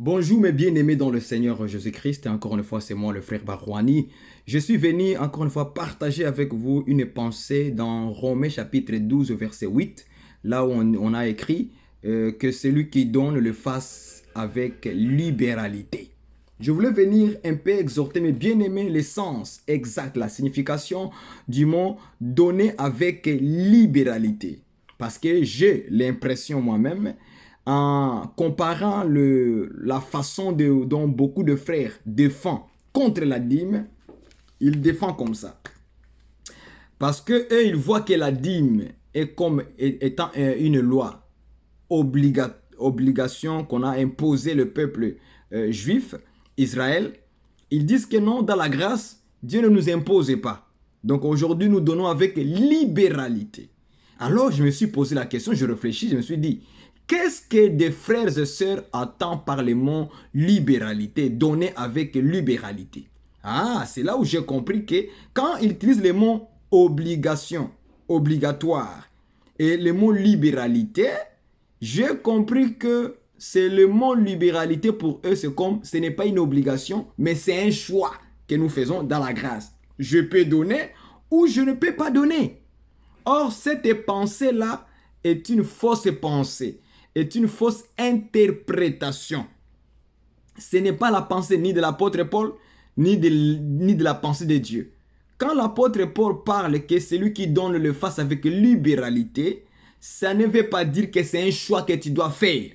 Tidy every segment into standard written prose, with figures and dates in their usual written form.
Bonjour mes bien-aimés dans le Seigneur Jésus-Christ, et encore une fois c'est moi le frère Barouani. Je suis venu encore une fois partager avec vous une pensée dans Romains chapitre 12 verset 8, là où on a écrit que celui qui donne le fasse avec libéralité. Je voulais venir un peu exhorter mes bien-aimés l'essence exacte, la signification du mot donner avec libéralité. Parce que j'ai l'impression moi-même en comparant la façon dont beaucoup de frères défendent contre la dîme, ils défendent comme ça. Parce que eux, ils voient que la dîme est comme étant une loi, obligation qu'on a imposée le peuple juif, Israël. Ils disent que non, dans la grâce, Dieu ne nous impose pas. Donc aujourd'hui, nous donnons avec libéralité. Alors je me suis posé la question, je réfléchis, je me suis dit, qu'est-ce que des frères et sœurs entendent par le mot libéralité, donner avec libéralité? Ah, c'est là où j'ai compris que quand ils utilisent le mot obligation, obligatoire, et le mot libéralité, j'ai compris que c'est le mot libéralité pour eux, c'est comme ce n'est pas une obligation, mais c'est un choix que nous faisons dans la grâce. Je peux donner ou je ne peux pas donner. Or, cette pensée-là est une fausse pensée, est une fausse interprétation. Ce n'est pas la pensée ni de l'apôtre Paul, ni de la pensée de Dieu. Quand l'apôtre Paul parle que celui qui donne le fasse avec libéralité, ça ne veut pas dire que c'est un choix que tu dois faire.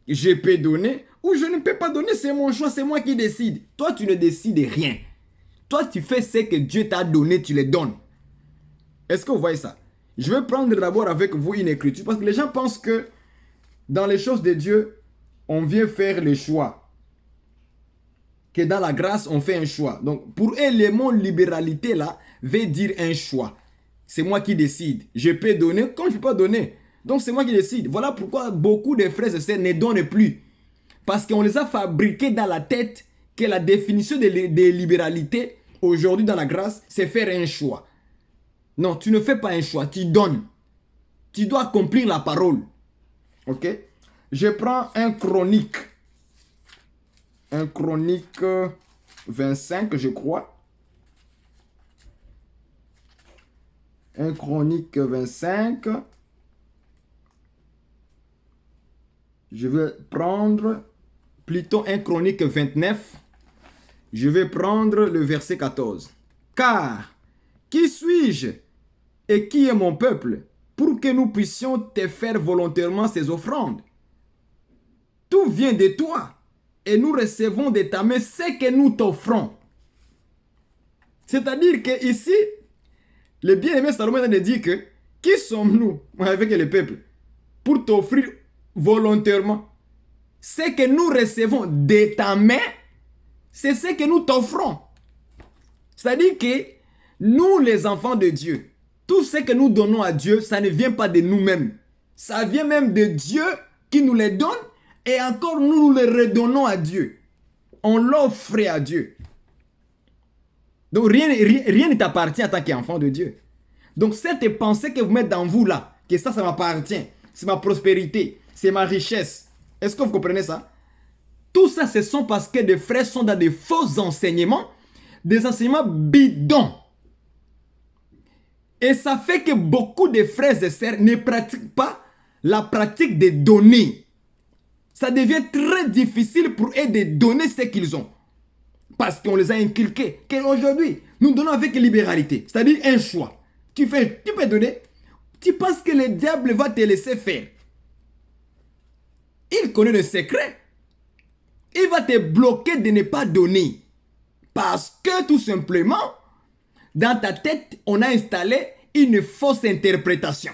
Je peux donner ou je ne peux pas donner, c'est mon choix, c'est moi qui décide. Toi, tu ne décides rien. Toi, tu fais ce que Dieu t'a donné, tu le donnes. Est-ce que vous voyez ça? Je vais prendre d'abord avec vous une écriture parce que les gens pensent que dans les choses de Dieu, on vient faire les choix. Que dans la grâce, on fait un choix. Donc, pour eux, le mot libéralité là veut dire un choix. C'est moi qui décide. Je peux donner comme je ne peux pas donner. Donc, c'est moi qui décide. Voilà pourquoi beaucoup de frères et sœurs ne donnent plus. Parce qu'on les a fabriqués dans la tête que la définition de libéralité, aujourd'hui dans la grâce, c'est faire un choix. Non, tu ne fais pas un choix, tu donnes. Tu dois accomplir la parole. Ok? Je prends un Chronique. Un Chronique 25, je crois. Un Chronique 25. Je vais prendre plutôt un Chronique 29. Je vais prendre le verset 14. Car, qui suis-je et qui est mon peuple pour que nous puissions te faire volontairement ces offrandes? Tout vient de toi et nous recevons de ta main ce que nous t'offrons. C'est-à-dire que ici, le bien-aimé Salomon a dit que qui sommes-nous avec le peuple pour t'offrir volontairement ce que nous recevons de ta main, c'est ce que nous t'offrons. C'est-à-dire que nous, les enfants de Dieu, tout ce que nous donnons à Dieu, ça ne vient pas de nous-mêmes. Ça vient même de Dieu qui nous les donne et encore nous les redonnons à Dieu. On l'offre à Dieu. Donc rien ne t'appartient en tant qu'enfant de Dieu. Donc cette pensée que vous mettez dans vous là, que ça m'appartient, c'est ma prospérité, c'est ma richesse. Est-ce que vous comprenez ça? Tout ça, ce sont parce que des frères sont dans des faux enseignements, des enseignements bidons. Et ça fait que beaucoup de frères et sœurs ne pratiquent pas la pratique des données. Ça devient très difficile pour eux de donner ce qu'ils ont. Parce qu'on les a inculqués. Qu'aujourd'hui, nous donnons avec libéralité. C'est-à-dire un choix. Tu peux donner. Tu penses que le diable va te laisser faire. Il connaît le secret. Il va te bloquer de ne pas donner. Parce que tout simplement, dans ta tête, on a installé une fausse interprétation.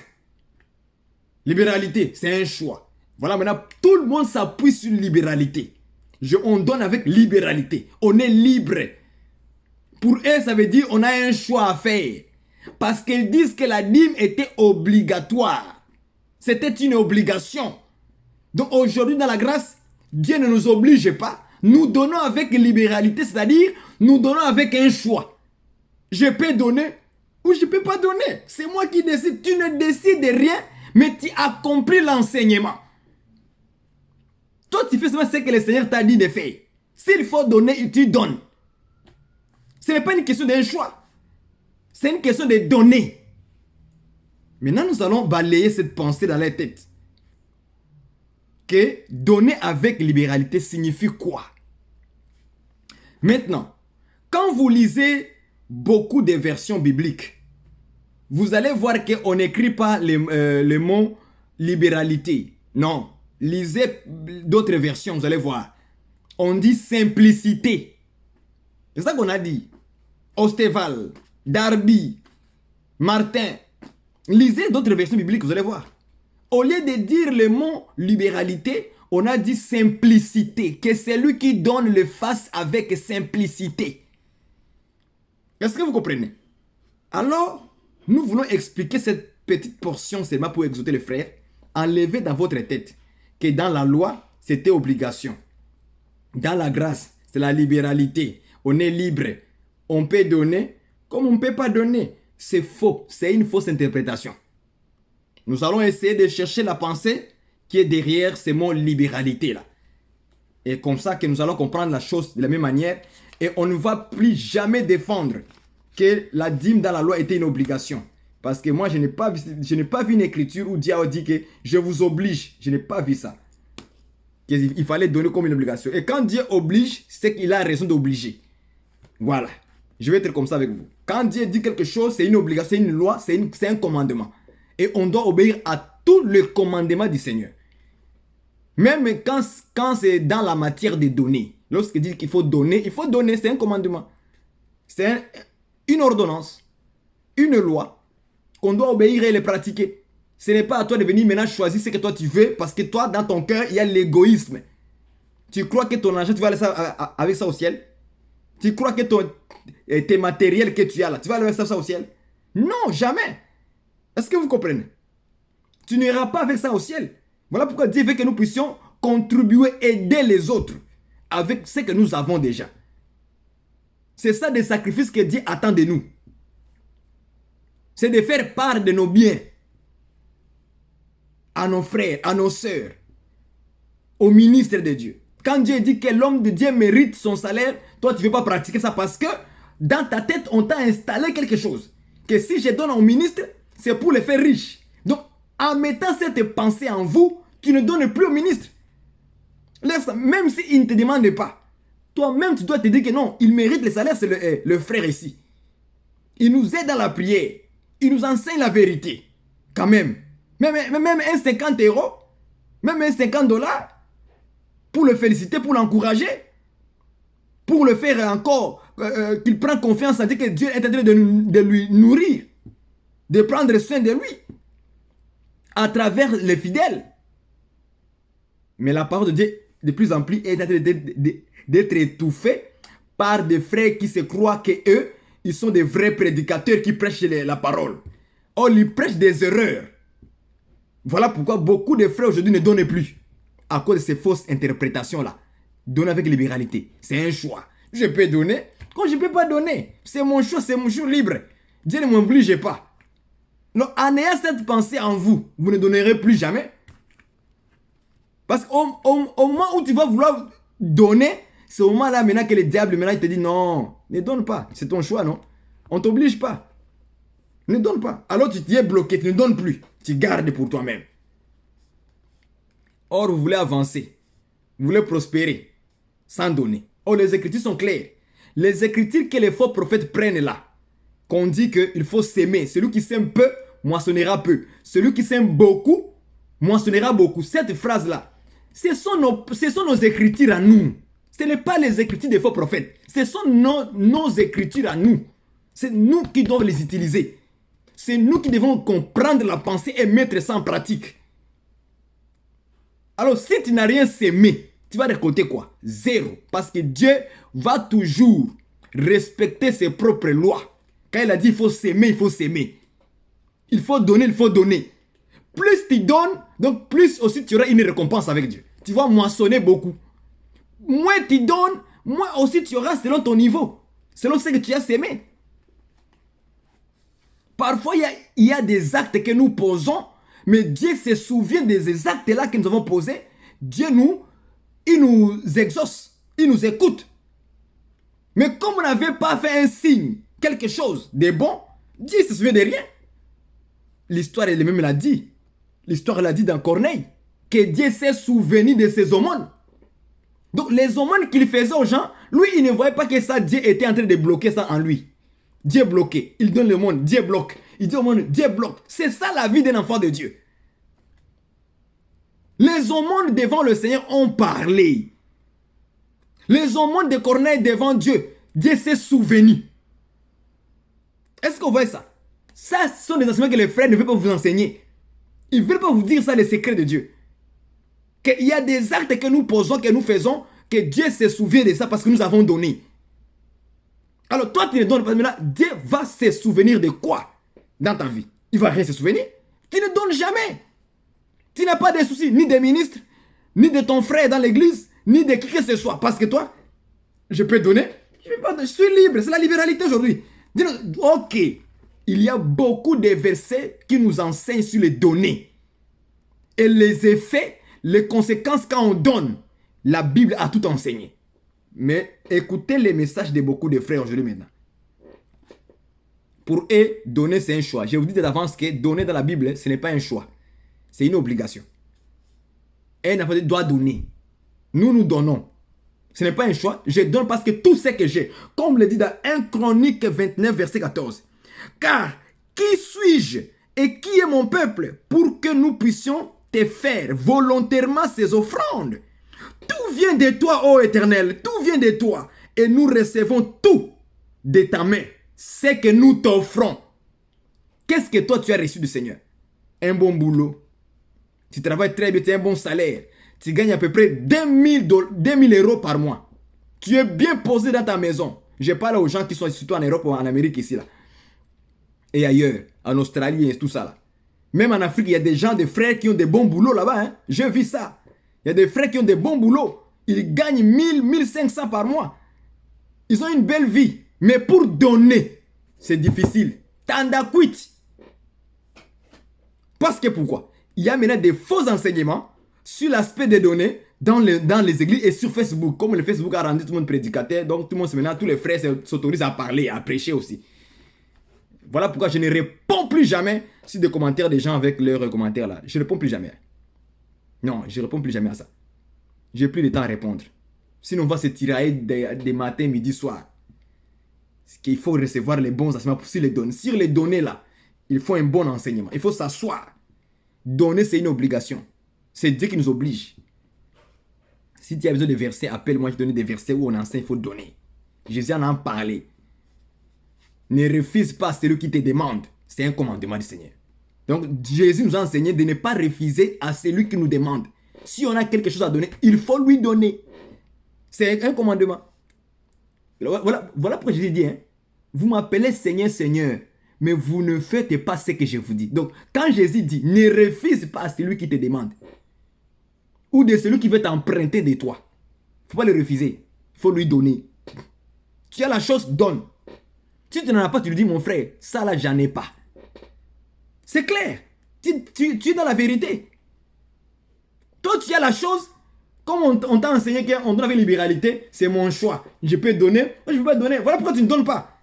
Libéralité, c'est un choix. Voilà, maintenant, tout le monde s'appuie sur libéralité. On donne avec libéralité. On est libre. Pour eux, ça veut dire on a un choix à faire. Parce qu'ils disent que la dîme était obligatoire. C'était une obligation. Donc aujourd'hui, dans la grâce, Dieu ne nous oblige pas. Nous donnons avec libéralité, c'est-à-dire nous donnons avec un choix. Je peux donner ou je ne peux pas donner. C'est moi qui décide. Tu ne décides rien, mais tu accomplis l'enseignement. Toi, tu fais seulement ce que le Seigneur t'a dit de faire. S'il faut donner, tu donnes. Ce n'est pas une question d'un choix. C'est une question de donner. Maintenant, nous allons balayer cette pensée dans la tête. Que donner avec libéralité signifie quoi? Maintenant, quand vous lisez beaucoup de versions bibliques, vous allez voir qu'on n'écrit pas le mot libéralité. Non. Lisez d'autres versions, vous allez voir. On dit simplicité. C'est ça qu'on a dit. Osteval, Darby, Martin. Lisez d'autres versions bibliques, vous allez voir. Au lieu de dire le mot libéralité, on a dit simplicité. Que c'est lui qui donne le face avec simplicité. Est-ce que vous comprenez? Alors, nous voulons expliquer cette petite portion seulement pour exhorter les frères. Enlevez dans votre tête que dans la loi, c'était obligation. Dans la grâce, c'est la libéralité. On est libre. On peut donner comme on ne peut pas donner. C'est faux. C'est une fausse interprétation. Nous allons essayer de chercher la pensée qui est derrière ce mot libéralité là. Et comme ça que nous allons comprendre la chose de la même manière. Et on ne va plus jamais défendre que la dîme dans la loi était une obligation. Parce que moi, je n'ai pas vu une écriture où Dieu a dit que je vous oblige. Je n'ai pas vu ça. Il fallait donner comme une obligation. Et quand Dieu oblige, c'est qu'il a raison d'obliger. Voilà. Je vais être comme ça avec vous. Quand Dieu dit quelque chose, c'est une obligation, c'est une loi, c'est un commandement. Et on doit obéir à tous les commandements du Seigneur. Même quand c'est dans la matière de donner. Lorsqu'il dit qu'il faut donner, c'est un commandement. C'est une ordonnance, une loi qu'on doit obéir et les pratiquer. Ce n'est pas à toi de venir maintenant choisir ce que toi tu veux parce que toi, dans ton cœur, il y a l'égoïsme. Tu crois que ton argent, tu vas aller avec ça au ciel? Tu crois que tes matériels que tu as là, tu vas aller avec ça au ciel? Non, jamais. Est-ce que vous comprenez? Tu n'iras pas avec ça au ciel. Voilà pourquoi Dieu veut que nous puissions contribuer, aider les autres avec ce que nous avons déjà. C'est ça des sacrifices que Dieu attend de nous. C'est de faire part de nos biens à nos frères, à nos sœurs, aux ministres de Dieu. Quand Dieu dit que l'homme de Dieu mérite son salaire, toi tu ne veux pas pratiquer ça parce que dans ta tête, on t'a installé quelque chose. Que si je donne au ministre, c'est pour les faire riches. Donc, en mettant cette pensée en vous, tu ne donnes plus au ministre. Même s'il ne te demande pas. Toi-même, tu dois te dire que non, il mérite le salaire, c'est le frère ici. Il nous aide dans la prière. Il nous enseigne la vérité. Quand même. Même un 50 €, même un 50 $, pour le féliciter, pour l'encourager, pour le faire encore, qu'il prenne confiance en Dieu, que Dieu est en train de lui nourrir, de prendre soin de lui, à travers les fidèles. Mais la parole de Dieu, de plus en plus, est en train d'être étouffée par des frères qui se croient qu'eux, ils sont des vrais prédicateurs qui prêchent la parole. Or, ils prêchent des erreurs. Voilà pourquoi beaucoup de frères aujourd'hui ne donnent plus. À cause de ces fausses interprétations-là. Donner avec libéralité. C'est un choix. Je peux donner. Quand je ne peux pas donner, c'est mon choix libre. Dieu ne m'oblige pas. Donc, en ayant cette pensée en vous, vous ne donnerez plus jamais. Parce qu'au moment où tu vas vouloir donner, c'est au moment là maintenant que le diable maintenant il te dit non, ne donne pas. C'est ton choix, non? On ne t'oblige pas. Ne donne pas. Alors tu t'es bloqué, tu ne donnes plus. Tu gardes pour toi-même. Or, vous voulez avancer. Vous voulez prospérer sans donner. Or, les Écritures sont claires. Les Écritures que les faux prophètes prennent là, qu'on dit qu'il faut s'aimer. Celui qui s'aime peu, moissonnera peu. Celui qui s'aime beaucoup, moissonnera beaucoup. Cette phrase-là, ce sont nos Écritures à nous. Ce n'est pas les Écritures des faux prophètes. Ce sont nos Écritures à nous. C'est nous qui devons les utiliser. C'est nous qui devons comprendre la pensée et mettre ça en pratique. Alors, si tu n'as rien s'aimer, tu vas récolter quoi? Zéro. Parce que Dieu va toujours respecter ses propres lois. Quand il a dit il faut s'aimer, il faut s'aimer. Il faut donner, il faut donner. Plus tu donnes, donc plus aussi tu auras une récompense avec Dieu. Tu vas moissonner beaucoup. Moins tu donnes, moins aussi tu auras selon ton niveau. Selon ce que tu as s'aimé. Parfois, il y a des actes que nous posons, mais Dieu se souvient de ces actes-là que nous avons posés. Dieu il nous exauce, il nous écoute. Mais comme on n'avait pas fait un signe, quelque chose de bon, Dieu ne se souvient de rien. L'histoire elle-même l'a dit. L'histoire l'a dit dans Corneille, que Dieu s'est souvenu de ses aumônes. Donc les aumônes qu'il faisait aux gens, lui il ne voyait pas que ça, Dieu était en train de bloquer ça en lui. Dieu bloqué, il donne le monde, Dieu bloque. Il dit au monde, Dieu bloque. C'est ça la vie d'un enfant de Dieu. Les aumônes devant le Seigneur ont parlé. Les aumônes de Corneille devant Dieu, Dieu s'est souvenu. Est-ce que vous voyez ça? Ça, ce sont des enseignements que les frères ne veulent pas vous enseigner. Ils ne veulent pas vous dire ça, les secrets de Dieu. Qu'il y a des actes que nous posons, que nous faisons, que Dieu se souvient de ça parce que nous avons donné. Alors toi, tu ne donnes pas, mais là, Dieu va se souvenir de quoi dans ta vie? Il ne va rien se souvenir. Tu ne donnes jamais. Tu n'as pas de soucis, ni des ministres, ni de ton frère dans l'église, ni de qui que ce soit. Parce que toi, je peux donner, je suis libre, c'est la libéralité aujourd'hui. Ok, il y a beaucoup de versets qui nous enseignent sur les données. Et les effets, les conséquences quand on donne. La Bible a tout enseigné. Mais écoutez les messages de beaucoup de frères aujourd'hui maintenant. Pour eux, donner c'est un choix. Je vous dis d'avance que donner dans la Bible, ce n'est pas un choix. C'est une obligation. Un enfant doit donner. Nous donnons. Ce n'est pas un choix. Je donne parce que tout ce que j'ai. Comme le dit dans 1 Chronique 29, verset 14. Car qui suis-je et qui est mon peuple pour que nous puissions te faire volontairement ces offrandes? Tout vient de toi, ô Éternel. Tout vient de toi. Et nous recevons tout de ta main. C'est que nous t'offrons. Qu'est-ce que toi tu as reçu du Seigneur? Un bon boulot. Tu travailles très bien, tu as un bon salaire. Tu gagnes à peu près 2000 euros par mois. Tu es bien posé dans ta maison. Je parle aux gens qui sont surtout en Europe ou en Amérique ici là. Et ailleurs, en Australie et tout ça là. Même en Afrique, il y a des gens, des frères qui ont des bons boulots là-bas. Hein? Je vis ça. Il y a des frères qui ont des bons boulots. Ils gagnent 1000, 1500 par mois. Ils ont une belle vie. Mais pour donner, c'est difficile. Tanda quit. Parce que pourquoi? Il y a maintenant des faux enseignements sur l'aspect des données dans les églises et sur Facebook. Comme le Facebook a rendu tout le monde prédicateur, donc tout le monde maintenant, tous les frères s'autorisent à parler, à prêcher aussi. Voilà pourquoi je ne réponds plus jamais sur des commentaires des gens avec leurs commentaires là. Je ne réponds plus jamais. Non, je ne réponds plus jamais à ça. J'ai plus de temps à répondre. Sinon on va se tirailler des matins, midi, soir. C'est qu'il faut recevoir les bons enseignements sur les données. Sur les données là, il faut un bon enseignement. Il faut s'asseoir. Donner, c'est une obligation. C'est Dieu qui nous oblige. Si tu as besoin de versets, appelle-moi, je donne des versets où on enseigne, il faut donner. Jésus en a parlé. Ne refuse pas celui qui te demande. C'est un commandement du Seigneur. Donc Jésus nous a enseigné de ne pas refuser à celui qui nous demande. Si on a quelque chose à donner, il faut lui donner. C'est un commandement. Voilà pourquoi Jésus dit, hein, vous m'appelez Seigneur, Seigneur, mais vous ne faites pas ce que je vous dis. Donc, quand Jésus dit, ne refuse pas à celui qui te demande, ou de celui qui veut t'emprunter de toi, il ne faut pas le refuser, il faut lui donner. Tu as la chose, donne. Si tu n'en as pas, tu lui dis, mon frère, ça là, j'en ai pas. C'est clair. Tu es dans la vérité. Toi, tu as la chose, comme on t'a enseigné qu'on doit faire libéralité, c'est mon choix. Je peux donner, moi je ne peux pas donner. Voilà pourquoi tu ne donnes pas.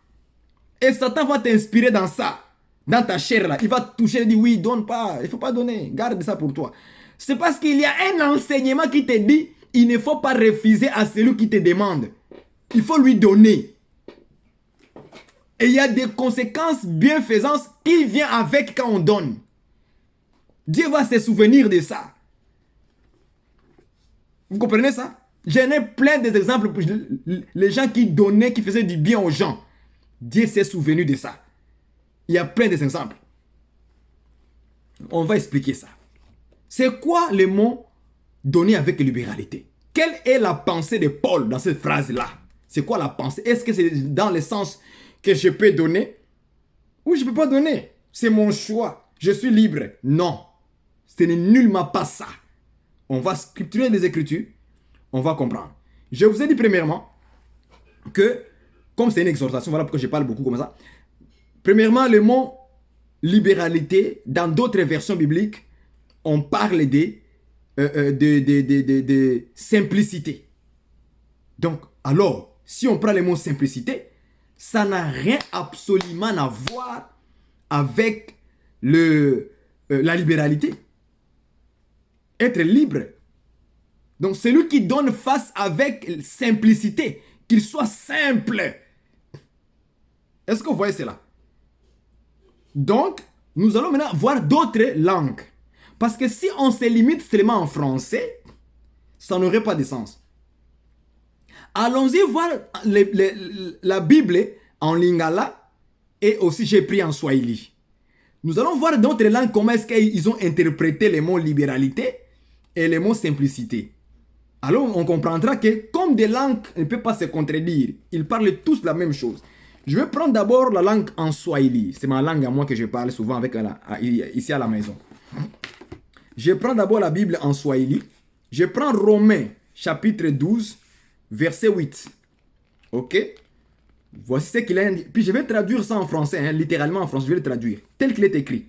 Et Satan va t'inspirer dans ça, dans ta chair là. Il va te toucher et dire oui, donne pas, il ne faut pas donner, garde ça pour toi. C'est parce qu'il y a un enseignement qui te dit, il ne faut pas refuser à celui qui te demande. Il faut lui donner. Et il y a des conséquences bienfaisantes qui viennent avec quand on donne. Dieu va se souvenir de ça. Vous comprenez ça? J'en ai plein d'exemples pour les gens qui donnaient, qui faisaient du bien aux gens. Dieu s'est souvenu de ça. Il y a plein d'exemples. On va expliquer ça. C'est quoi le mot donner avec libéralité? Quelle est la pensée de Paul dans cette phrase-là? C'est quoi la pensée? Est-ce que c'est dans le sens que je peux donner ou je ne peux pas donner? C'est mon choix. Je suis libre. Non. Ce n'est nullement pas ça. On va scripturer les Écritures. On va comprendre. Je vous ai dit premièrement que, comme c'est une exhortation, voilà pourquoi je parle beaucoup comme ça. Premièrement, le mot libéralité, dans d'autres versions bibliques, on parle de de simplicité. Donc, alors, si on prend le mot simplicité, ça n'a rien absolument à voir avec la libéralité. Être libre. Donc, celui qui donne face avec simplicité, qu'il soit simple. Est-ce que vous voyez cela? Donc, nous allons maintenant voir d'autres langues. Parce que si on se limite seulement en français, ça n'aurait pas de sens. Allons-y voir la Bible en lingala et aussi j'ai pris en swahili. Nous allons voir d'autres langues comment est-ce qu'ils ont interprété les mots libéralité et les mots simplicité. Alors on comprendra que comme des langues ne peuvent pas se contredire, ils parlent tous la même chose. Je vais prendre d'abord la langue en swahili. C'est ma langue à moi que je parle souvent ici à la maison. Je prends d'abord la Bible en swahili. Je prends Romains chapitre 12, verset 8. Ok? Voici ce qu'il a dit. Puis je vais traduire ça en français, hein, littéralement en français. Je vais le traduire tel qu'il est écrit.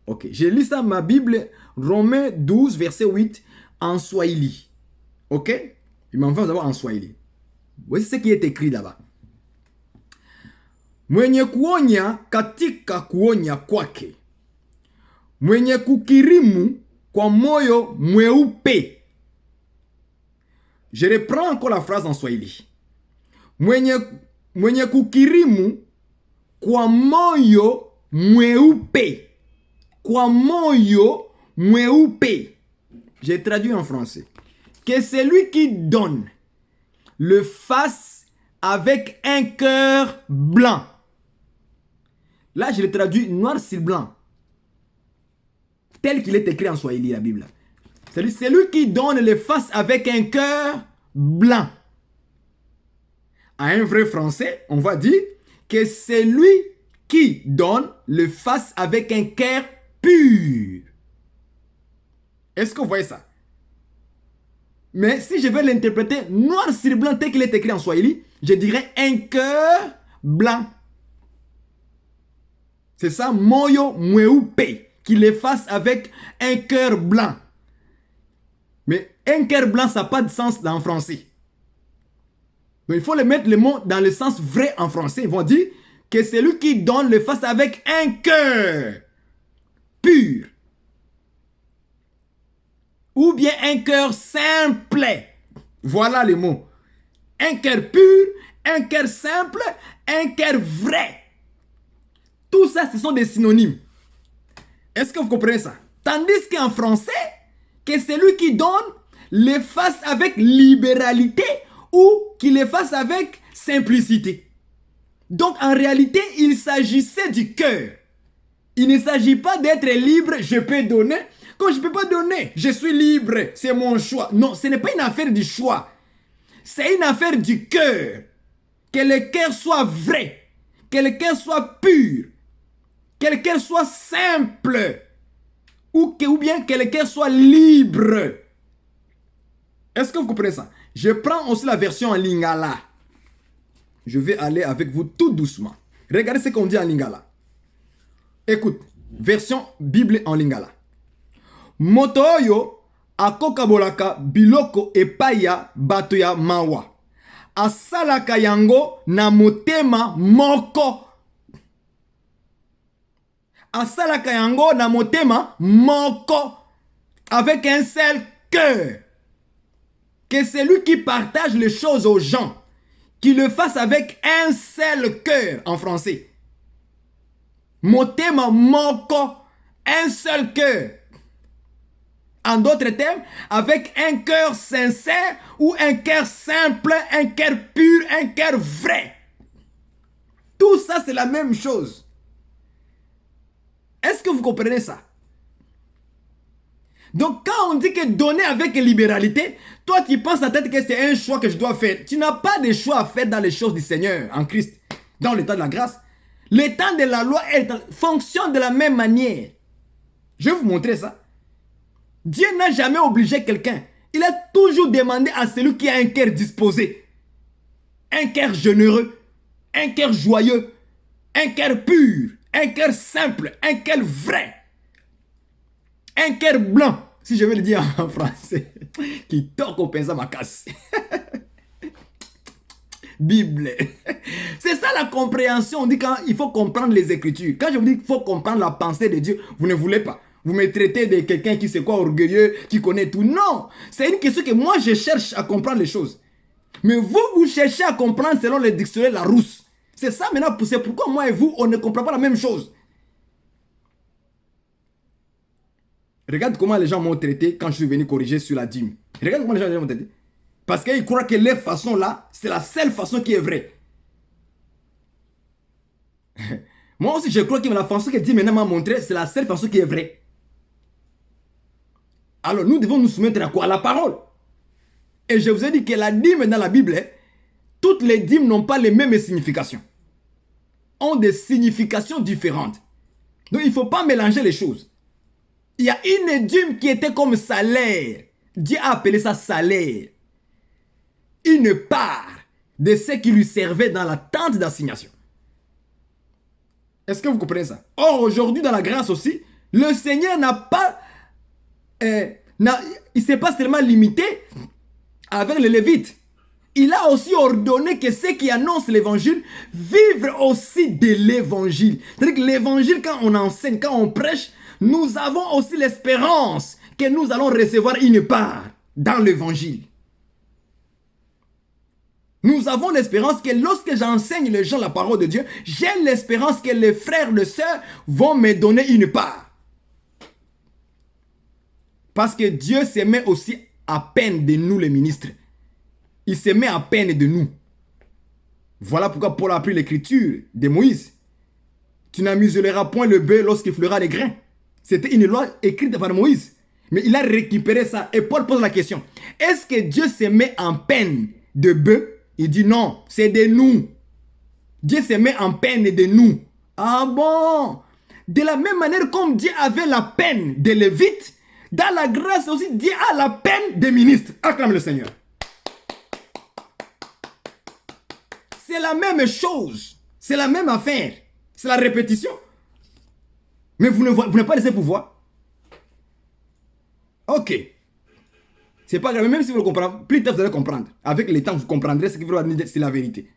Ok, je lis ça ma Bible, Romains 12, verset 8, en swahili. Ok? Il m'en fait d'abord en swahili. Voici ce qui est écrit là-bas. Mwenye kuonya katika kuonya kwake. Mwenye kukirimu kwa moyo mweupe. Je reprends encore la phrase en swahili. Mwenye kukirimu kwa moyo mweupe. Kwa moyo mweupe. J'ai traduit en français. Que celui qui donne le fasse avec un cœur blanc. Là, je le traduis noir sur blanc. Tel qu'il est écrit en swahili, la Bible. C'est lui qui donne le fasse avec un cœur blanc. À un vrai français, on va dire que c'est lui qui donne le fasse avec un cœur pur. Est-ce que vous voyez ça? Mais si je vais l'interpréter noir sur blanc tel qu'il est écrit en swahili, je dirais un cœur blanc. C'est ça, moyo mweupe, qui le fasse avec un cœur blanc. Mais un cœur blanc, ça n'a pas de sens en français. Donc il faut le mettre le mot dans le sens vrai en français. Ils vont dire que celui qui donne le fasse avec un cœur pur. Ou bien un cœur simple. Voilà les mots. Un cœur pur, un cœur simple, un cœur vrai. Tout ça, ce sont des synonymes. Est-ce que vous comprenez ça? Tandis qu'en français, que celui qui donne le fasse avec libéralité ou qu'il le fasse avec simplicité. Donc en réalité, il s'agissait du cœur. Il ne s'agit pas d'être libre, je peux donner. Quand je ne peux pas donner, je suis libre, c'est mon choix. Non, ce n'est pas une affaire du choix. C'est une affaire du cœur. Que le cœur soit vrai, que le cœur soit pur, que le cœur soit simple, ou bien que le cœur soit libre. Est-ce que vous comprenez ça? Je prends aussi la version en lingala. Je vais aller avec vous tout doucement. Regardez ce qu'on dit en lingala. Écoute, version Bible en lingala. Moto oyo akokabolaka biloko epaya bato ya mawa. Asalaka yango na motema moko. Asalaka yango na motema moko. Avec un seul cœur. Que celui qui partage les choses aux gens, qui le fasse avec un seul cœur en français. Motema moko. Un seul cœur. En d'autres termes, avec un cœur sincère ou un cœur simple, un cœur pur, un cœur vrai. Tout ça, c'est la même chose. Est-ce que vous comprenez ça? Donc, quand on dit que donner avec libéralité, toi, tu penses à tête que c'est un choix que je dois faire. Tu n'as pas de choix à faire dans les choses du Seigneur, en Christ, dans l'état de la grâce. L'état de la loi fonctionne de la même manière. Je vais vous montrer ça. Dieu n'a jamais obligé quelqu'un. Il a toujours demandé à celui qui a un cœur disposé, un cœur généreux, un cœur joyeux, un cœur pur, un cœur simple, un cœur vrai, un cœur blanc. Si je vais le dire en français, qui toque au pinceau ma casse. Bible. C'est ça la compréhension. On dit quand il faut comprendre les Écritures. Quand je vous dis qu'il faut comprendre la pensée de Dieu, vous ne voulez pas. Vous me traitez de quelqu'un qui sait quoi, orgueilleux, qui connaît tout. Non, c'est une question que moi je cherche à comprendre les choses. Mais vous, vous cherchez à comprendre selon le dictionnaire Larousse. C'est ça maintenant, c'est pourquoi moi et vous, on ne comprend pas la même chose. Regarde comment les gens m'ont traité quand je suis venu corriger sur la dîme. Regarde comment les gens m'ont traité. Parce qu'ils croient que leur façon là, c'est la seule façon qui est vraie. Moi aussi, je crois que la façon que Dieu maintenant m'a montré, c'est la seule façon qui est vraie. Alors, nous devons nous soumettre à quoi? À la parole. Et je vous ai dit que la dîme dans la Bible, toutes les dîmes n'ont pas les mêmes significations. Ont des significations différentes. Donc, il ne faut pas mélanger les choses. Il y a une dîme qui était comme salaire. Dieu a appelé ça salaire. Une part de ce qui lui servait dans la tente d'assignation. Est-ce que vous comprenez ça? Or, aujourd'hui, dans la grâce aussi, le Seigneur n'a pas... il ne s'est pas seulement limité avec les Lévites. Il a aussi ordonné que ceux qui annoncent l'évangile vivent aussi de l'évangile. C'est-à-dire que l'évangile, quand on enseigne, quand on prêche, nous avons aussi l'espérance que nous allons recevoir une part dans l'évangile. Nous avons l'espérance que lorsque j'enseigne les gens la parole de Dieu, j'ai l'espérance que les frères et sœurs vont me donner une part. Parce que Dieu se met aussi à peine de nous les ministres. Il se met à peine de nous. Voilà pourquoi Paul a appris l'écriture de Moïse. Tu n'amuseras point le bœuf lorsqu'il fleura les grains. C'était une loi écrite par Moïse. Mais il a récupéré ça. Et Paul pose la question. Est-ce que Dieu se met en peine de bœuf? Il dit non, c'est de nous. Dieu se met en peine de nous. Ah bon? De la même manière comme Dieu avait la peine des Lévites, dans la grâce aussi, Dieu a la peine des ministres. Acclame le Seigneur. C'est la même chose. C'est la même affaire. C'est la répétition. Mais vous n'avez pas laissé pouvoir. Ok. C'est pas grave, même si vous le comprenez, plus tard vous allez comprendre. Avec le temps, vous comprendrez ce que vous dire, c'est la vérité.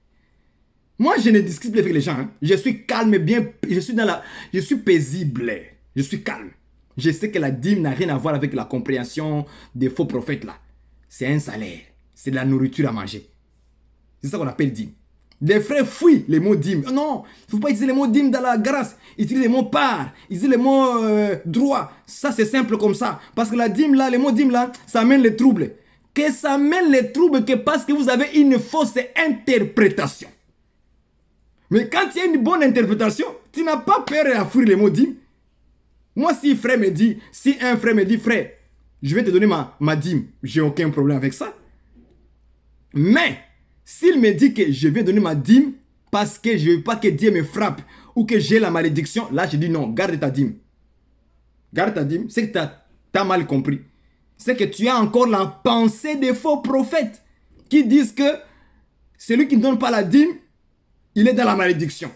Moi, je ne discute plus avec les gens. Hein. Je suis calme, bien, je suis paisible. Je suis calme. Je sais que la dîme n'a rien à voir avec la compréhension des faux prophètes là. C'est un salaire. C'est de la nourriture à manger. C'est ça qu'on appelle dîme. Les frères fuient les mots dîme. Non, il ne faut pas utiliser les mots dîme dans la grâce. Utilisez les mots part. Utilisez les mots droit. Ça, c'est simple comme ça. Parce que la dîme là, les mots dîme là, ça amène les troubles. Que ça amène les troubles que parce que vous avez une fausse interprétation. Mais quand il y a une bonne interprétation, tu n'as pas peur à fuir les mots dîme. Moi, si un frère me dit, frère, je vais te donner ma dîme, j'ai aucun problème avec ça. Mais, s'il me dit que je vais donner ma dîme parce que je ne veux pas que Dieu me frappe ou que j'ai la malédiction, là je dis non, garde ta dîme. Garde ta dîme, c'est que tu as mal compris. C'est que tu as encore la pensée des faux prophètes qui disent que celui qui ne donne pas la dîme, il est dans la malédiction.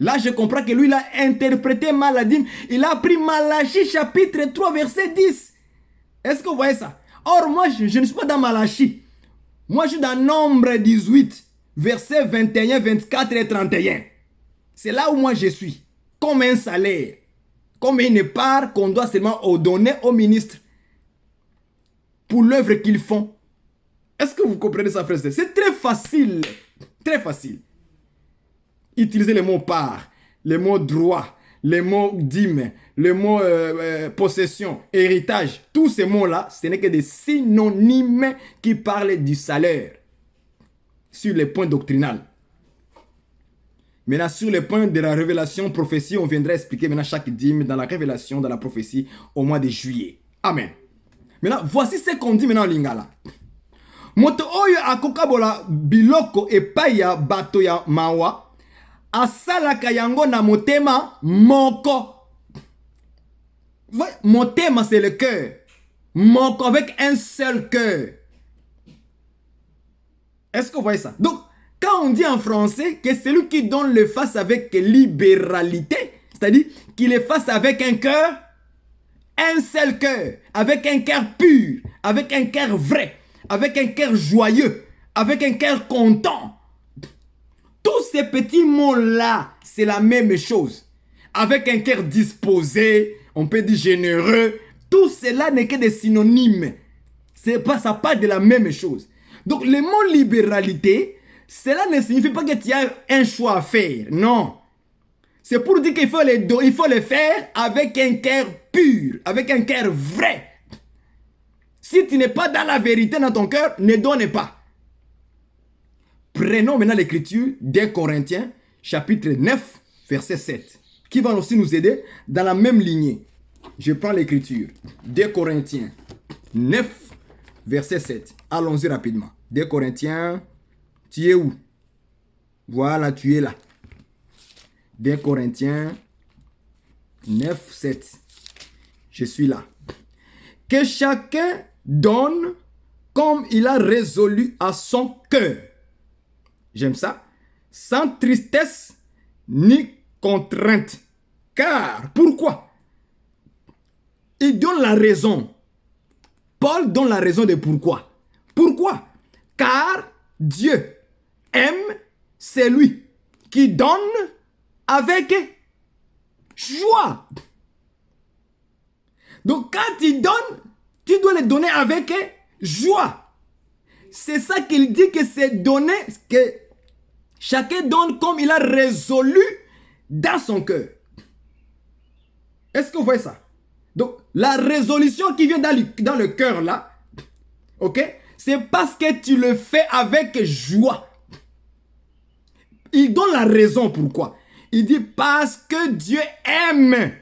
Là je comprends que lui il a interprété mal la dîme. Il a pris Malachie chapitre 3 verset 10. Est-ce que vous voyez ça? Or moi je ne suis pas dans Malachie. Moi, je suis dans Nombre 18, versets 21, 24 et 31. C'est là où moi je suis. Comme un salaire. Comme une part qu'on doit seulement donner aux ministres pour l'œuvre qu'ils font. Est-ce que vous comprenez ça, frère? C'est très facile. Très facile. Utilisez les mots part, les mots droit, les mots dîme, les mots possession, héritage, tous ces mots-là, ce n'est que des synonymes qui parlent du salaire sur les points doctrinaux. Maintenant, sur les points de la révélation, prophétie, on viendra expliquer maintenant chaque dîme dans la révélation, dans la prophétie, au mois de juillet. Amen. Maintenant, voici ce qu'on dit maintenant en lingala. Moto oyo akokabola biloko epaya bato ya mawa asalaka yango na motema moko. Motema, c'est le cœur. Moko, avec un seul cœur. Est-ce que vous voyez ça? Donc, quand on dit en français que celui qui donne le face avec libéralité, c'est-à-dire qu'il le fasse avec un cœur un seul cœur, avec un cœur pur, avec un cœur vrai, avec un cœur joyeux, avec un cœur content. Tous ces petits mots-là, c'est la même chose. Avec un cœur disposé, on peut dire généreux, tout cela n'est que des synonymes. Ça parle de la même chose. Donc le mot libéralité, cela ne signifie pas que tu as un choix à faire. Non. C'est pour dire qu'il faut le faire avec un cœur pur, avec un cœur vrai. Si tu n'es pas dans la vérité dans ton cœur, ne donne pas. Prenons maintenant l'écriture des Corinthiens, chapitre 9, verset 7, qui va aussi nous aider dans la même lignée. Je prends l'écriture des Corinthiens 9, verset 7. Allons-y rapidement. Des Corinthiens, tu es où? Voilà, tu es là. Des Corinthiens 9, 7. Je suis là. Que chacun donne comme il a résolu à son cœur. J'aime ça. Sans tristesse ni contrainte. Car, pourquoi? Il donne la raison. Paul donne la raison de pourquoi. Pourquoi? Car Dieu aime celui qui donne avec joie. Donc quand tu donnes, tu dois le donner avec joie. C'est ça qu'il dit que c'est donner, que chacun donne comme il a résolu dans son cœur. Est-ce que vous voyez ça? Donc la résolution qui vient dans le cœur là, ok, c'est parce que tu le fais avec joie. Il donne la raison pourquoi. Il dit parce que Dieu aime.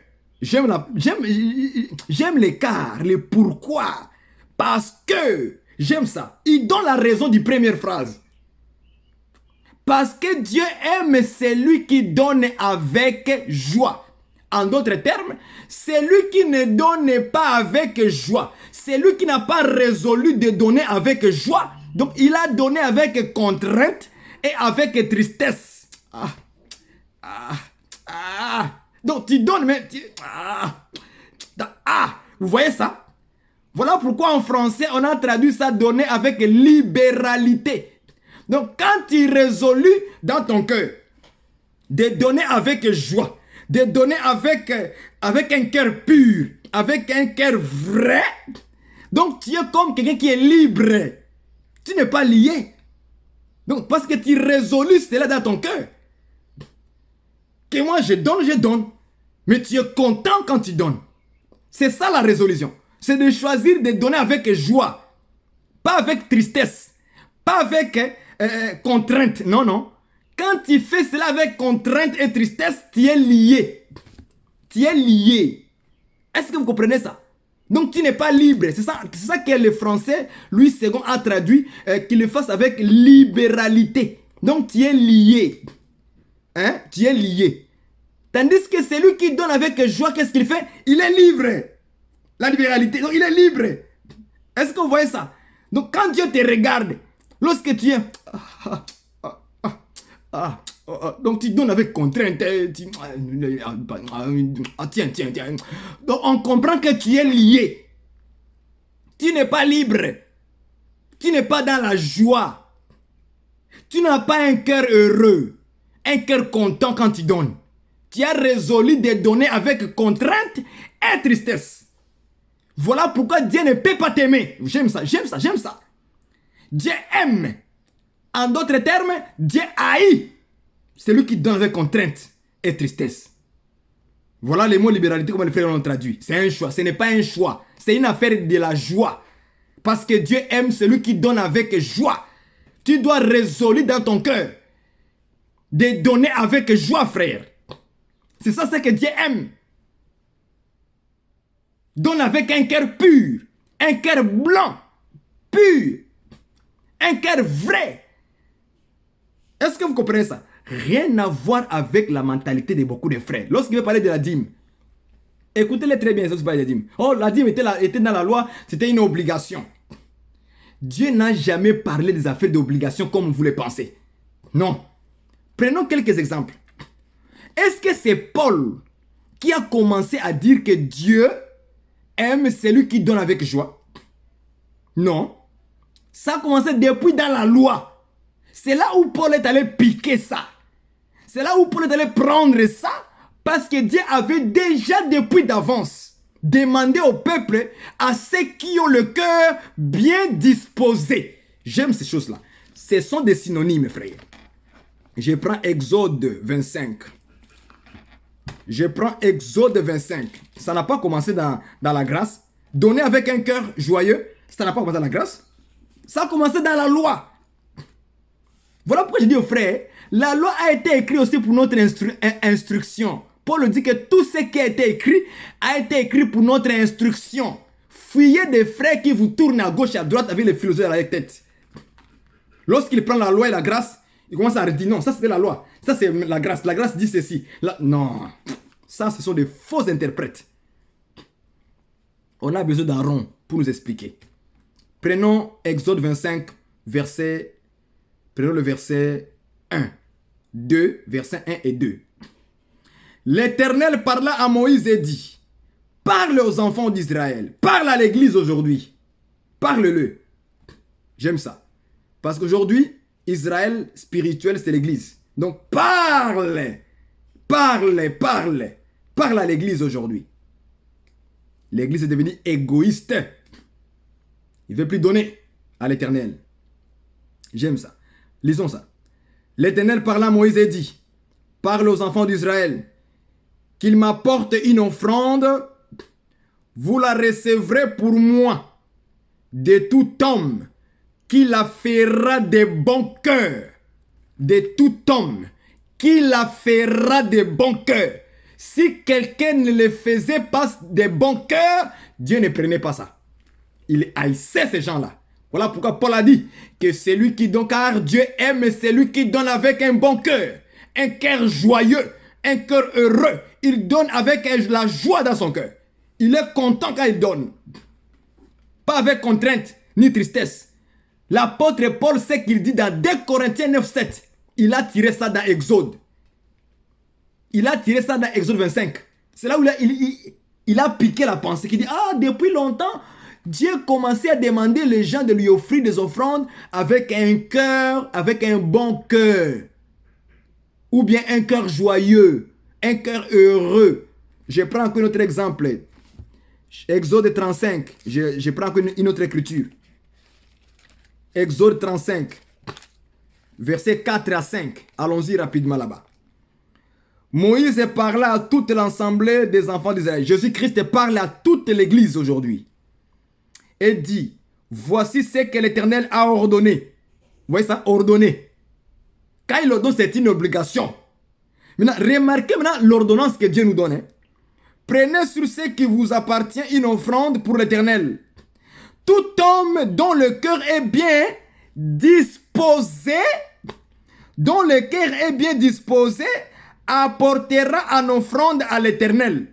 J'aime l'écart, le pourquoi. Parce que, j'aime ça. Il donne la raison du première phrase. Parce que Dieu aime celui qui donne avec joie. En d'autres termes, celui qui ne donne pas avec joie. Celui qui n'a pas résolu de donner avec joie. Donc, il a donné avec contrainte et avec tristesse. Donc, tu donnes, mais... vous voyez ça? Voilà pourquoi en français, on a traduit ça donner avec libéralité. Donc, quand tu résolus dans ton cœur de donner avec joie, de donner avec un cœur pur, avec un cœur vrai, donc tu es comme quelqu'un qui est libre. Tu n'es pas lié. Donc, parce que tu résolus cela dans ton cœur. Que moi, je donne. Mais tu es content quand tu donnes. C'est ça la résolution. C'est de choisir de donner avec joie. Pas avec tristesse. Pas avec contrainte. Non, non. Quand tu fais cela avec contrainte et tristesse, tu es lié. Tu es lié. Est-ce que vous comprenez ça? Donc tu n'es pas libre. C'est ça que le français, Louis II a traduit, qu'il le fasse avec libéralité. Donc tu es lié. Hein? Tu es lié. Tandis que celui qui donne avec joie, qu'est-ce qu'il fait? Il est libre. La libéralité. Donc il est libre. Est-ce que vous voyez ça? Donc quand Dieu te regarde, lorsque tu es... donc tu donnes avec contrainte. Tiens. Donc on comprend que tu es lié. Tu n'es pas libre. Tu n'es pas dans la joie. Tu n'as pas un cœur heureux. Un cœur content quand tu donnes. Tu as résolu de donner avec contrainte et tristesse. Voilà pourquoi Dieu ne peut pas t'aimer. J'aime ça. Dieu aime. En d'autres termes, Dieu haït celui qui donne avec contrainte et tristesse. Voilà les mots libéralité comme les frères l'ont traduit. C'est un choix. Ce n'est pas un choix. C'est une affaire de la joie. Parce que Dieu aime celui qui donne avec joie. Tu dois résoudre dans ton cœur de donner avec joie, frère. C'est ça ce que Dieu aime. Donne avec un cœur pur, un cœur blanc, pur, un cœur vrai. Est-ce que vous comprenez ça? Rien à voir avec la mentalité de beaucoup de frères. Lorsqu'il veut parler de la dîme, écoutez-les très bien, la dîme. Oh, la dîme était dans la loi, c'était une obligation. Dieu n'a jamais parlé des affaires d'obligation comme vous le pensez. Non. Prenons quelques exemples. Est-ce que c'est Paul qui a commencé à dire que Dieu aime celui qui donne avec joie. Non. Ça a commencé depuis dans la loi. C'est là où Paul est allé piquer ça. C'est là où Paul est allé prendre ça. Parce que Dieu avait déjà depuis d'avance demandé au peuple, à ceux qui ont le cœur bien disposé. J'aime ces choses-là. Ce sont des synonymes, frère. Je prends Exode 25. Je prends Exode 25. Ça n'a pas commencé dans la grâce. Donner avec un cœur joyeux, ça n'a pas commencé dans la grâce. Ça a commencé dans la loi. Voilà pourquoi je dis aux frères, la loi a été écrite aussi pour notre instruction. Paul dit que tout ce qui a été écrit pour notre instruction. Fuyez des frères qui vous tournent à gauche et à droite avec les philosophes à la tête. Lorsqu'il prend la loi et la grâce, il commence à dire non, ça c'était la loi. Ça c'est la grâce. La grâce dit ceci. Non, ça ce sont des faux interprètes. On a besoin d'un rond pour nous expliquer. Prenons Exode 25, prenons le verset 1. 2, verset 1 et 2. L'Éternel parla à Moïse et dit, parle aux enfants d'Israël, parle à l'église aujourd'hui, parle-le. J'aime ça. Parce qu'aujourd'hui, Israël spirituel, c'est l'église. Donc parle à l'église aujourd'hui. L'église est devenue égoïste. Il ne veut plus donner à l'Éternel. J'aime ça. Lisons ça. L'Éternel parla à Moïse et dit, parle aux enfants d'Israël, qu'il m'apporte une offrande, vous la recevrez pour moi, de tout homme qui la fera de bon cœur. De tout homme qui la fera de bon cœur. Si quelqu'un ne le faisait pas de bon cœur, Dieu ne prenait pas ça. Il haïssait ces gens-là. Voilà pourquoi Paul a dit que celui qui donne, car Dieu aime celui qui donne avec un bon cœur, un cœur joyeux, un cœur heureux. Il donne avec la joie dans son cœur. Il est content quand il donne. Pas avec contrainte ni tristesse. L'apôtre Paul sait qu'il dit dans 2 Corinthiens 9, 7. Il a tiré ça dans Exode. Il a tiré ça dans Exode 25. C'est là où il a piqué la pensée. Il dit, depuis longtemps, Dieu commençait à demander les gens de lui offrir des offrandes avec un cœur, avec un bon cœur. Ou bien un cœur joyeux, un cœur heureux. Je prends encore un autre exemple. Exode 35. Je prends encore une autre écriture. Exode 35. Versets 4 à 5. Allons-y rapidement là-bas. Moïse parla à toute l'assemblée des enfants d'Israël. Jésus-Christ parle à toute l'église aujourd'hui. Et dit, voici ce que l'Éternel a ordonné. Vous voyez ça? Ordonné. Quand il ordonne, c'est une obligation. Maintenant, remarquez maintenant l'ordonnance que Dieu nous donne. Hein. Prenez sur ce qui vous appartient une offrande pour l'Éternel. Tout homme dont le cœur est bien disposé, apportera en offrande à l'Éternel.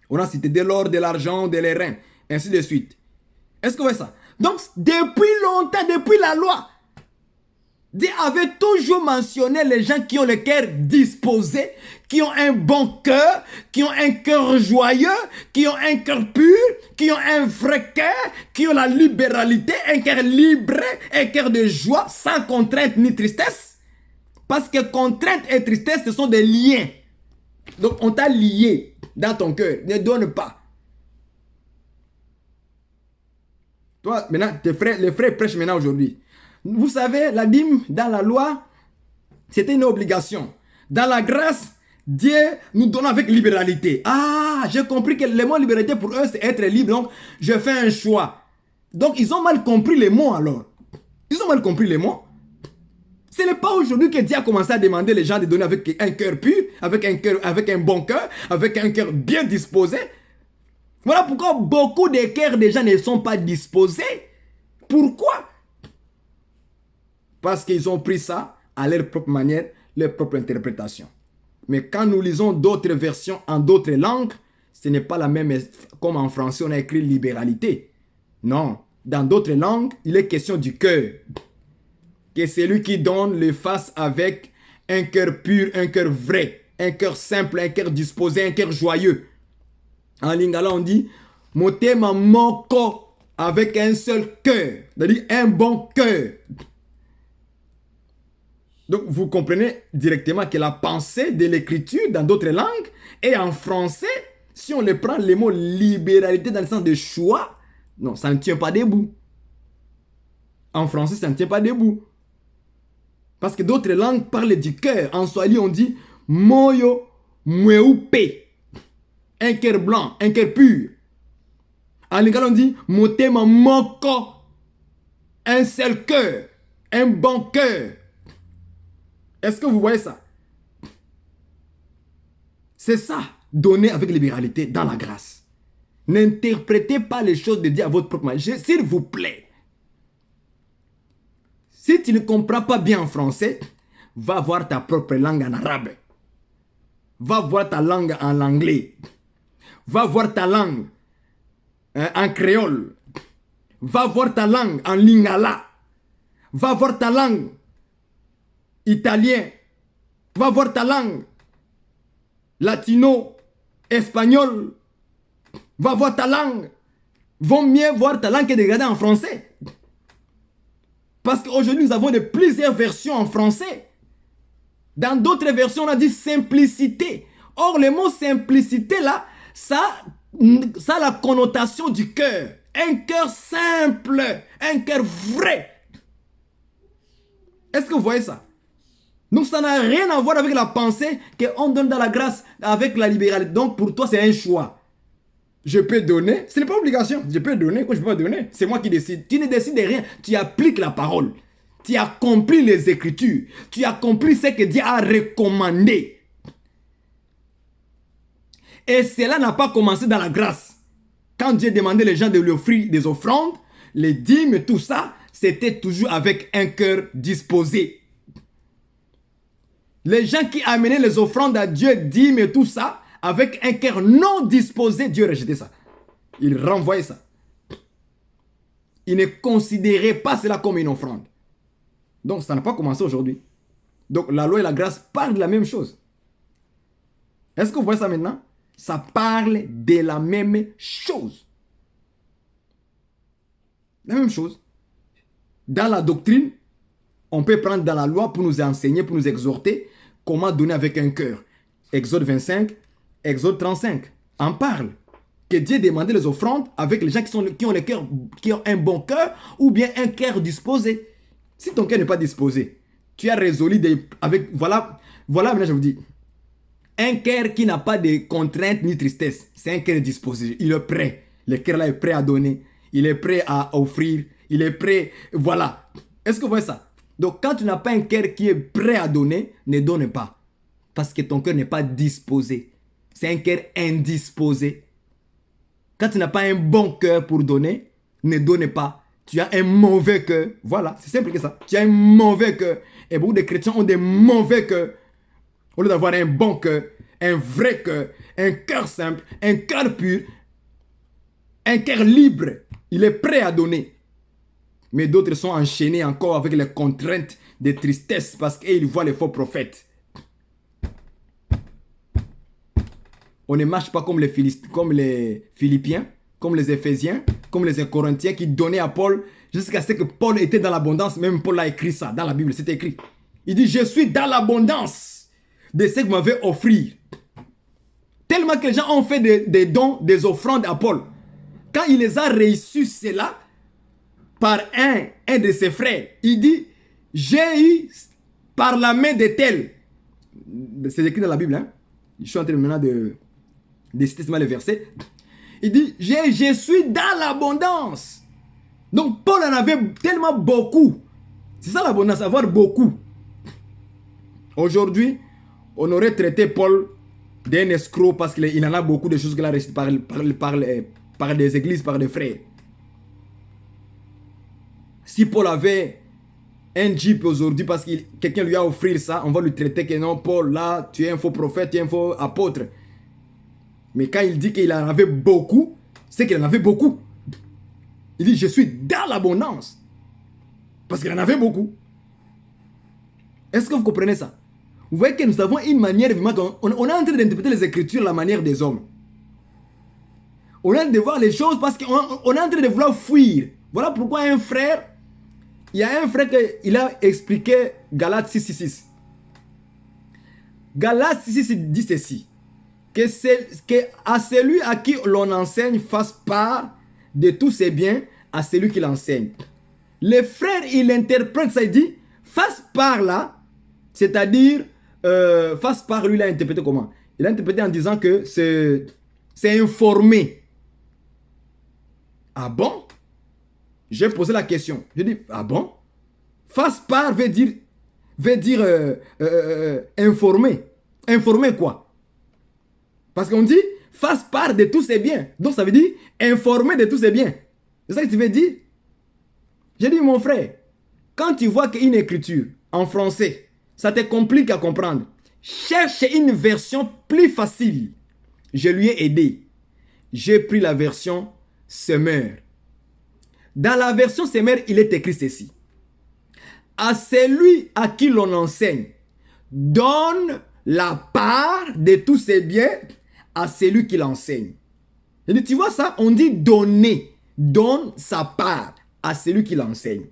On a cité de l'or, de l'argent, de l'airain, ainsi de suite. Est-ce que vous voyez ça? Donc, depuis longtemps, depuis la loi, Dieu avait toujours mentionné les gens qui ont le cœur disposé, qui ont un bon cœur, qui ont un cœur joyeux, qui ont un cœur pur, qui ont un vrai cœur, qui ont la libéralité, un cœur libre, un cœur de joie, sans contrainte ni tristesse. Parce que contrainte et tristesse, ce sont des liens. Donc, on t'a lié dans ton cœur. Ne donne pas. Toi, maintenant, les frères prêchent maintenant aujourd'hui. Vous savez, la dîme dans la loi, c'était une obligation. Dans la grâce, Dieu nous donne avec libéralité. J'ai compris que le mot libéralité pour eux, c'est être libre. Donc, je fais un choix. Donc, ils ont mal compris les mots alors. Ils ont mal compris les mots. Ce n'est pas aujourd'hui que Dieu a commencé à demander les gens de donner avec un cœur pur, avec un bon cœur, avec un cœur bien disposé. Voilà pourquoi beaucoup de cœurs des gens ne sont pas disposés. Pourquoi? Parce qu'ils ont pris ça à leur propre manière, leur propre interprétation. Mais quand nous lisons d'autres versions en d'autres langues, ce n'est pas la même, comme en français on a écrit libéralité. Non, dans d'autres langues, il est question du cœur. Que celui qui donne le fasse avec un cœur pur, un cœur vrai, un cœur simple, un cœur disposé, un cœur joyeux. En lingala, on dit motema moko avec un seul cœur. C'est-à-dire un bon cœur. Donc, vous comprenez directement que la pensée de l'écriture dans d'autres langues et en français, si on les prend les mots libéralité dans le sens de choix, non, ça ne tient pas debout. En français, ça ne tient pas debout. Parce que d'autres langues parlent du cœur. En Swahili, on dit moyo mweupe. Un cœur blanc, un cœur pur. En lingala, on dit motema moko. Un seul cœur, un bon cœur. Est-ce que vous voyez ça? C'est ça, donner avec libéralité dans la grâce. N'interprétez pas les choses de Dieu à votre propre manière. S'il vous plaît. Si tu ne comprends pas bien en français, va voir ta propre langue en arabe. Va voir ta langue en anglais. Va voir ta langue en créole. Va voir ta langue en lingala. Va voir ta langue italien. Va voir ta langue latino, espagnol. Va voir ta langue. Vaut mieux voir ta langue que de regarder en français. Parce qu'aujourd'hui, nous avons plusieurs versions en français. Dans d'autres versions, on a dit simplicité. Or, le mot simplicité, là, ça a la connotation du cœur. Un cœur simple, un cœur vrai. Est-ce que vous voyez ça? Donc, ça n'a rien à voir avec la pensée qu'on donne dans la grâce avec la libéralité. Donc, pour toi, c'est un choix. Je peux donner. Ce n'est pas obligation. Je peux donner. Quoi, je ne peux pas donner. C'est moi qui décide. Tu ne décides de rien. Tu appliques la parole. Tu accomplis les Écritures. Tu accomplis ce que Dieu a recommandé. Et cela n'a pas commencé dans la grâce. Quand Dieu demandait les gens de lui offrir des offrandes, les dîmes, tout ça, c'était toujours avec un cœur disposé. Les gens qui amenaient les offrandes à Dieu, dîmes et tout ça, avec un cœur non disposé, Dieu rejetait ça. Il renvoyait ça. Il ne considérait pas cela comme une offrande. Donc ça n'a pas commencé aujourd'hui. Donc la loi et la grâce parlent de la même chose. Est-ce que vous voyez ça maintenant? Ça parle de la même chose. La même chose. Dans la doctrine, on peut prendre dans la loi pour nous enseigner, pour nous exhorter comment donner avec un cœur. Exode 25, Exode 35 en parle. Que Dieu demandait les offrandes avec les gens qui ont le cœur, qui ont un bon cœur ou bien un cœur disposé. Si ton cœur n'est pas disposé, tu as résolu avec... Voilà, maintenant je vous dis. Un cœur qui n'a pas de contraintes ni tristesse, c'est un cœur disposé. Il est prêt. Le cœur là est prêt à donner. Il est prêt à offrir. Il est prêt... Voilà. Est-ce que vous voyez ça? Donc quand tu n'as pas un cœur qui est prêt à donner, ne donne pas. Parce que ton cœur n'est pas disposé. C'est un cœur indisposé. Quand tu n'as pas un bon cœur pour donner, ne donne pas. Tu as un mauvais cœur. Voilà, c'est simple que ça. Tu as un mauvais cœur. Et beaucoup de chrétiens ont des mauvais cœurs. Au lieu d'avoir un bon cœur, un vrai cœur, un cœur simple, un cœur pur, un cœur libre. Il est prêt à donner. Mais d'autres sont enchaînés encore avec les contraintes de tristesse parce qu'ils voient les faux prophètes. On ne marche pas comme les Philippiens, comme les Éphésiens, comme les Corinthiens qui donnaient à Paul jusqu'à ce que Paul était dans l'abondance. Même Paul a écrit ça dans la Bible, c'est écrit. Il dit, je suis dans l'abondance de ce que vous m'avez offert. Tellement que les gens ont fait des dons, des offrandes à Paul. Quand il les a reçus, cela, par un de ses frères, il dit, j'ai eu par la main de tel. C'est écrit dans la Bible, hein. Je suis en train maintenant de citer les versets. Il dit, je suis dans l'abondance. Donc Paul en avait tellement beaucoup. C'est ça l'abondance, avoir beaucoup. Aujourd'hui, on aurait traité Paul d'un escroc parce qu'il en a beaucoup de choses qu'il a reçues par des églises, par des frères. Si Paul avait un jeep aujourd'hui parce que quelqu'un lui a offert ça, on va lui traiter que non, Paul, là, tu es un faux prophète, tu es un faux apôtre. Mais quand il dit qu'il en avait beaucoup, c'est qu'il en avait beaucoup. Il dit, je suis dans l'abondance. Parce qu'il en avait beaucoup. Est-ce que vous comprenez ça? Vous voyez que nous avons une manière, on est en train d'interpréter les Écritures à la manière des hommes. On a de voir les choses parce qu'on est en train de vouloir fuir. Voilà pourquoi il y a un frère qui a expliqué Galates 6:6. Galates 6:6 dit ceci. Que à celui à qui l'on enseigne fasse part de tous ses biens à celui qui l'enseigne. Le frère, il interprète ça, il dit, fasse part là, c'est-à-dire, fasse part, lui, il a interprété comment? Il a interprété en disant que c'est informé. Ah bon? J'ai posé la question. Je dis, ah bon? Fasse part veut dire informer. Informer quoi? Parce qu'on dit, fasse part de tous ses biens. Donc ça veut dire, informer de tous ses biens. C'est ça que tu veux dire? J'ai dit, mon frère, quand tu vois qu'une écriture en français, ça te complique à comprendre, cherche une version plus facile. Je lui ai aidé. J'ai pris la version Semeur. Dans la version Semeur, il est écrit ceci. À celui à qui l'on enseigne, donne la part de tous ses biens à celui qui l'enseigne. Tu vois ça? On dit donner. Donne sa part à celui qui l'enseigne.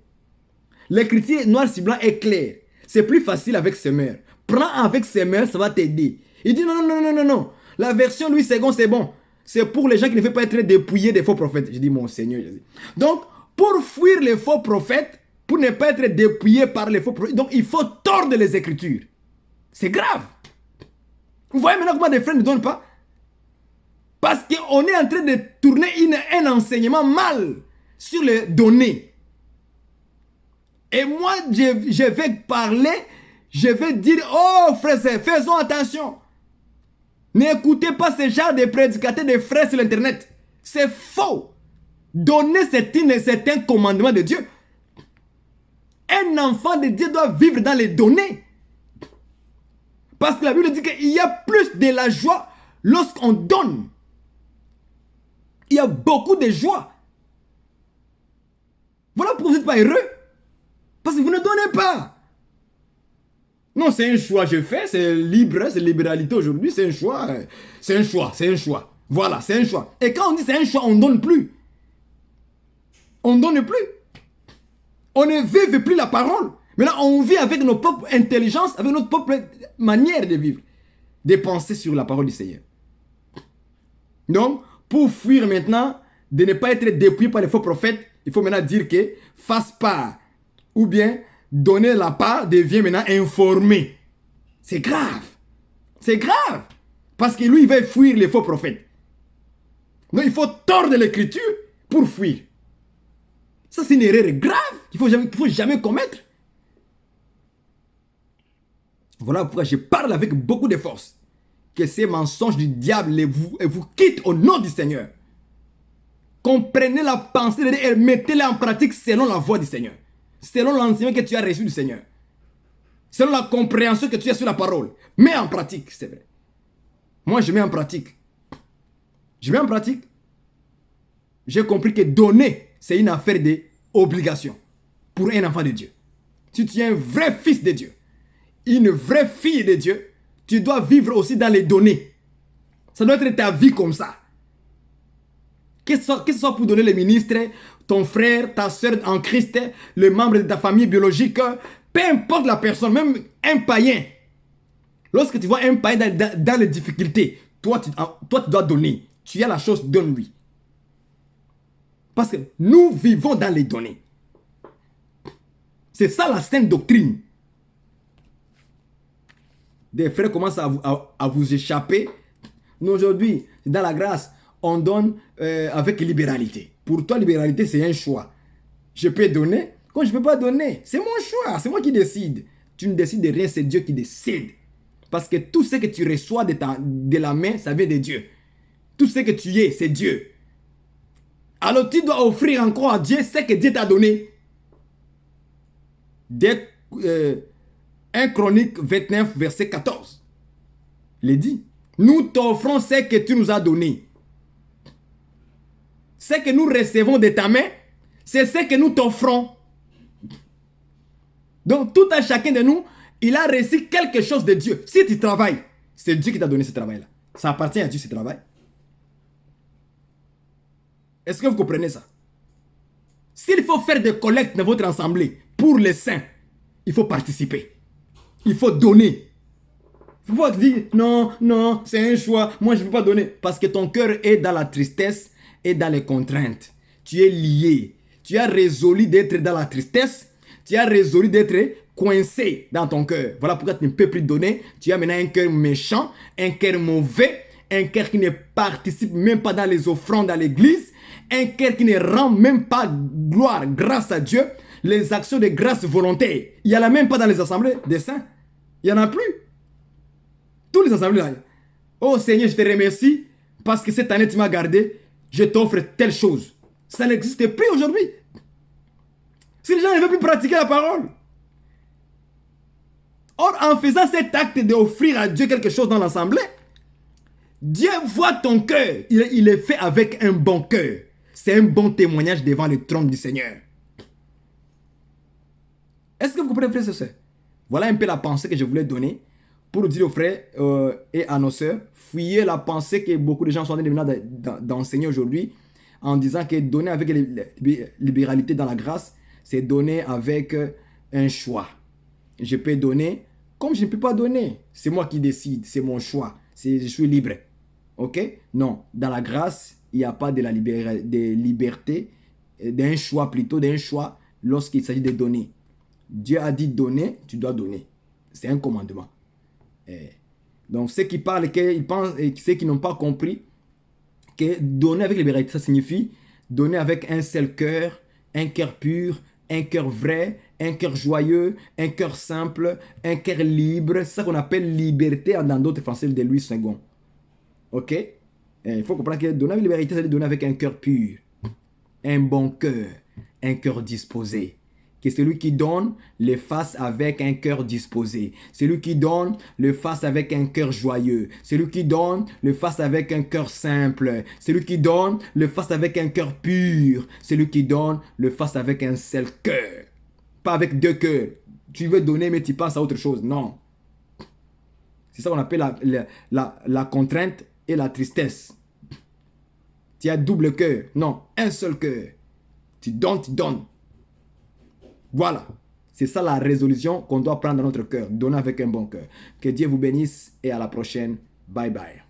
L'écriture noir sur blanc est claire. C'est plus facile avec Semeur. Prends avec Semeur, ça va t'aider. Il dit non. La version Louis II, c'est bon. C'est pour les gens qui ne veulent pas être dépouillés des faux prophètes. Je dis mon Seigneur Jésus. Donc, pour fuir les faux prophètes, pour ne pas être dépouillé par les faux prophètes, donc il faut tordre les Écritures. C'est grave. Vous voyez maintenant comment des frères ne donnent pas? Parce qu'on est en train de tourner un enseignement mal sur les données. Et moi, je vais parler, je vais dire, oh frères, faisons attention. N'écoutez pas ce genre de prédicateurs de frères sur l'internet. C'est faux. Donner, c'est un commandement de Dieu. Un enfant de Dieu doit vivre dans les données. Parce que la Bible dit qu'il y a plus de la joie lorsqu'on donne. Il y a beaucoup de joie. Voilà pourquoi vous n'êtes pas heureux. Parce que vous ne donnez pas. Non, c'est un choix que je fais, c'est libre, c'est libéralité aujourd'hui, c'est un choix. C'est un choix. Voilà, c'est un choix. Et quand on dit c'est un choix, on ne donne plus. On ne donne plus. On ne vive plus la parole. Maintenant, on vit avec nos propres intelligences, avec notre propre manière de vivre, de penser sur la parole du Seigneur. Donc, pour fuir maintenant, de ne pas être dépouillé par les faux prophètes, il faut maintenant dire que fasse part, ou bien donner la part devient maintenant informé. C'est grave. C'est grave. Parce que lui, il va fuir les faux prophètes. Donc, il faut tordre l'écriture pour fuir. Ça, c'est une erreur grave qu'il ne faut jamais commettre. Voilà pourquoi je parle avec beaucoup de force. Que ces mensonges du diable vous quittent au nom du Seigneur. Comprenez la pensée de Dieu et mettez-la en pratique selon la voie du Seigneur. Selon l'enseignement que tu as reçu du Seigneur. Selon la compréhension que tu as sur la parole. Mets en pratique, c'est vrai. Moi, je mets en pratique. Je mets en pratique. J'ai compris que donner, c'est une affaire d'obligation pour un enfant de Dieu. Si tu es un vrai fils de Dieu, une vraie fille de Dieu, tu dois vivre aussi dans les données. Ça doit être ta vie comme ça. Que ce soit pour donner les ministres, ton frère, ta soeur en Christ, le membre de ta famille biologique, peu importe la personne, même un païen. Lorsque tu vois un païen dans les difficultés, toi tu dois donner. Tu as la chose, donne-lui. Parce que nous vivons dans les données. C'est ça la sainte doctrine. Des frères commencent à vous échapper. Nous aujourd'hui, dans la grâce, on donne avec libéralité. Pour toi, libéralité, c'est un choix. Je peux donner. Quand je ne peux pas donner, c'est mon choix. C'est moi qui décide. Tu ne décides de rien, c'est Dieu qui décide. Parce que tout ce que tu reçois de la main, ça vient de Dieu. Tout ce que tu es, c'est Dieu. Alors tu dois offrir encore à Dieu ce que Dieu t'a donné. Dès 1 Chronique 29, verset 14. Il est dit, nous t'offrons ce que tu nous as donné. Ce que nous recevons de ta main, c'est ce que nous t'offrons. Donc tout à chacun de nous, il a reçu quelque chose de Dieu. Si tu travailles, c'est Dieu qui t'a donné ce travail-là. Ça appartient à Dieu ce travail. Est-ce que vous comprenez ça? S'il faut faire des collectes dans votre assemblée pour les saints, il faut participer. Il faut donner. Il faut pas dire non, non, c'est un choix. Moi, je ne veux pas donner. Parce que ton cœur est dans la tristesse et dans les contraintes. Tu es lié. Tu as résolu d'être dans la tristesse. Tu as résolu d'être coincé dans ton cœur. Voilà pourquoi tu ne peux plus donner. Tu as maintenant un cœur méchant, un cœur mauvais, un cœur qui ne participe même pas dans les offrandes à l'église, un cœur qui ne rend même pas gloire, grâce à Dieu, les actions de grâce volontaire. Il n'y en a même pas dans les assemblées des saints. Il n'y en a plus. Tous les assemblées là. Oh Seigneur, je te remercie parce que cette année tu m'as gardé. Je t'offre telle chose. Ça n'existe plus aujourd'hui. Si les gens ne veulent plus pratiquer la parole. Or, en faisant cet acte d'offrir à Dieu quelque chose dans l'assemblée, Dieu voit ton cœur. Il est fait avec un bon cœur. C'est un bon témoignage devant le trône du Seigneur. Est-ce que vous comprenez, frères et sœurs? Voilà un peu la pensée que je voulais donner pour dire aux frères et à nos sœurs, fuyez la pensée que beaucoup de gens sont en train d'enseigner aujourd'hui en disant que donner avec libéralité dans la grâce, c'est donner avec un choix. Je peux donner comme je ne peux pas donner. C'est moi qui décide, c'est mon choix. Je suis libre. Ok? Non, dans la grâce, il n'y a pas de liberté, d'un choix plutôt, d'un choix lorsqu'il s'agit de donner. Dieu a dit donner, tu dois donner. C'est un commandement. Donc ceux qui parlent, ils pensent, et ceux qui n'ont pas compris que donner avec libéralité, ça signifie donner avec un seul cœur, un cœur pur, un cœur vrai, un cœur joyeux, un cœur simple, un cœur libre. C'est ça qu'on appelle liberté dans d'autres français de Louis II. Ok? Il faut comprendre que donner avec libéralité, c'est donner avec un cœur pur, un bon cœur, un cœur disposé. Que celui qui donne le fasse avec un cœur disposé. Celui qui donne le fasse avec un cœur joyeux. Celui qui donne le fasse avec un cœur simple. Celui qui donne le fasse avec un cœur pur. Celui qui donne le fasse avec un seul cœur. Pas avec deux cœurs. Tu veux donner mais tu penses à autre chose. Non. C'est ça qu'on appelle la contrainte et la tristesse. Tu as double cœur. Non, un seul cœur. Tu donnes, tu donnes. Voilà, c'est ça la résolution qu'on doit prendre dans notre cœur, donner avec un bon cœur. Que Dieu vous bénisse et à la prochaine. Bye bye.